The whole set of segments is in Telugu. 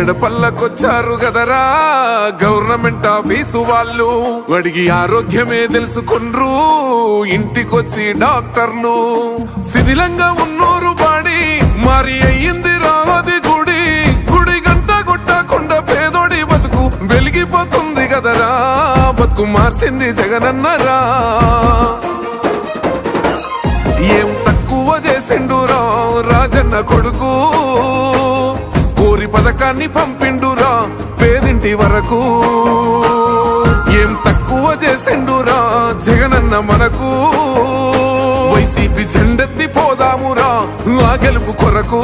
మెడపల్లకొచ్చారు గదరా గవర్నమెంట్ ఆఫీసు వాళ్ళు, అడిగి ఆరోగ్యమే తెలుసుకుండ్రు ఇంటికొచ్చి డాక్టర్లు. శిథిలంగా ఉన్నోరు బాడి మరి అయ్యింది రావది గుడి, గుడి గంట కొట్టకుండా పేదోడి బతుకు వెలిగిపోతుంది గదరా, బతుకు మార్చింది జగనన్నరా. ఏం తక్కువ చేసిండురా రాజన్న కొడుకు, కోరి పథకాన్ని పంపిండురా పేదింటి వరకు. ఏం తక్కువ చేసిండురా జగనన్న మనకు, వైసీపీ జెండెత్తి పోదామురా ఆ గెలుపు కొరకు.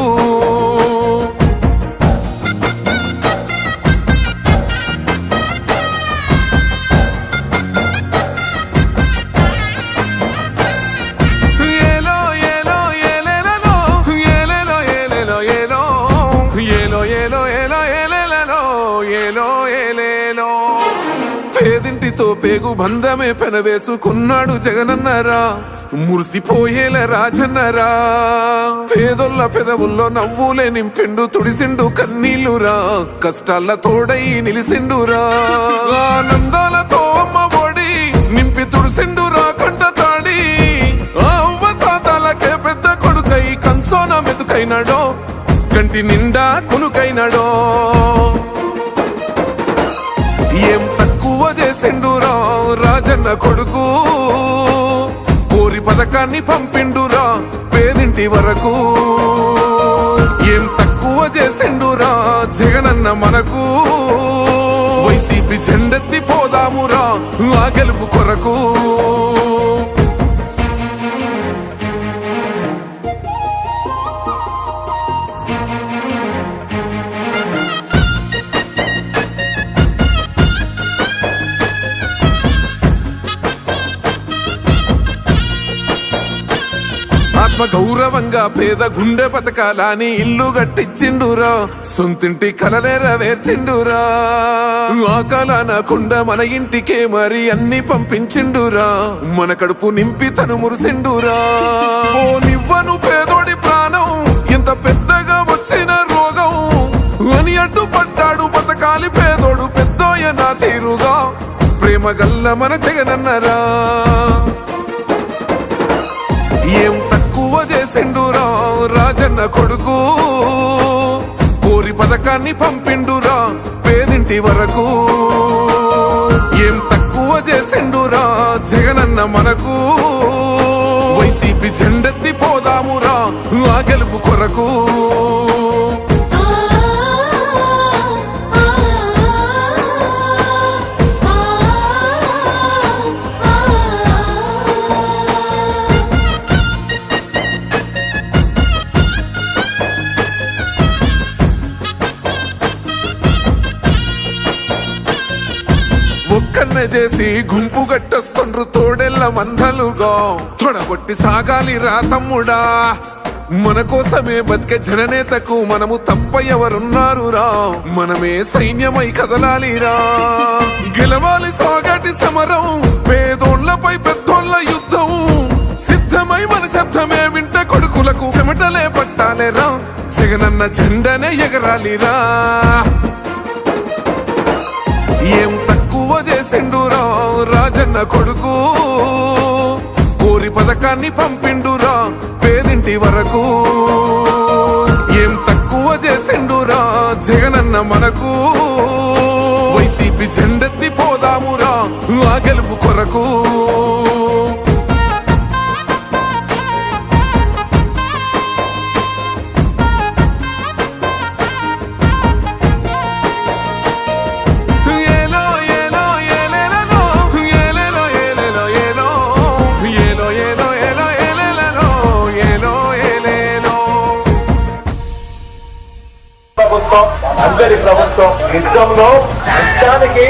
పేదింటితో పేగు బంధమే పెనవేసుకున్నాడు జగనన్నరా, మురిసిపోయేల రాజన్నరా. పేదొల్ల పెదవుల్లో నవ్వులే నింపిండు తుడిసిండు కన్నీళ్లురా, కష్టాల తోడై నిలిసిండురా. ఆనందాలతో అమ్మ ఒడి నింపి తుడిసిండురా కంట తాడి, అవ్వ తాతలకే పెద్ద కొడుకై కంసోన మెతుకైనాడో, కంటి నిండా కునుకైనాడో. ఏం తక్కువ చేసిండురా రాజన్న కొడుకు, కోరి పథకాన్ని పంపిండురా పేదింటి వరకు. ఏం తక్కువ చేసిండురా జగనన్న మనకు, వైసీపీ జెండెత్తి పోదామురా ఆ గెలుపు కొరకు. ఆత్మ గౌరవంగా పేద గుండె బతకాలని ఇల్లు గట్టించిండురా, సొంతింటి కలనేరవేర్చిండురా. ఆ కలనకుండా మన ఇంటికే మరి అన్ని పంపించిండురా, మన కడుపు నింపి తను మురిసిండురా. ఓ నివ్వను పేదోడి ప్రాణం ఇంత పెద్దగా వచ్చిన రోగం అని అడ్డుపడ్డాడు బతకాలి పేదోడు పెద్దోయ నా తీరుగా, ప్రేమ గల్ల మన జగనన్నరా. ఏం తక్కువ చేసిండురా రాజన్న కొడుకు, కోరి పథకాన్ని పంపిండురా పేదింటి వరకు. ఏం తక్కువ చేసిండురా జగనన్న మనకు, వైసీపీ జెండెత్తి పోదామురా ఆ గెలుపు కొరకు. ఒక్కన్నే చేసి గుంపు గట్టొస్తుండ్రు తోడెల్ల మందలుగా, తొడగొట్టి సాగాలి రా తమ్ముడా. మన కోసమే బతికే జననేతకు మనము తప్ప ఎవరున్నారురా, మనమే సైన్యమై కదలాలిరా. గెలవాలి సాగటి సమరం పేదోళ్లపై పెద్దోళ్ల యుద్ధం, సిద్ధమై మన శబ్దమే వింట కొడుకులకు చెమటలే పట్టాలేరా, జగనన్న జెండనే ఎగరాలిరా. ఏం తక్కువ చేసిండురా రాజన్న కొడుకు, కోరి పథకాన్ని పంపిండురా పేదింటి వరకు. ఏం తక్కువ చేసిండురా జగనన్న మనకు, వైసీపీ జెండెత్తి పోదామురా ఆ గెలుపు కొరకు. అందరి ప్రభుత్వం యుద్ధంలో అంశానికి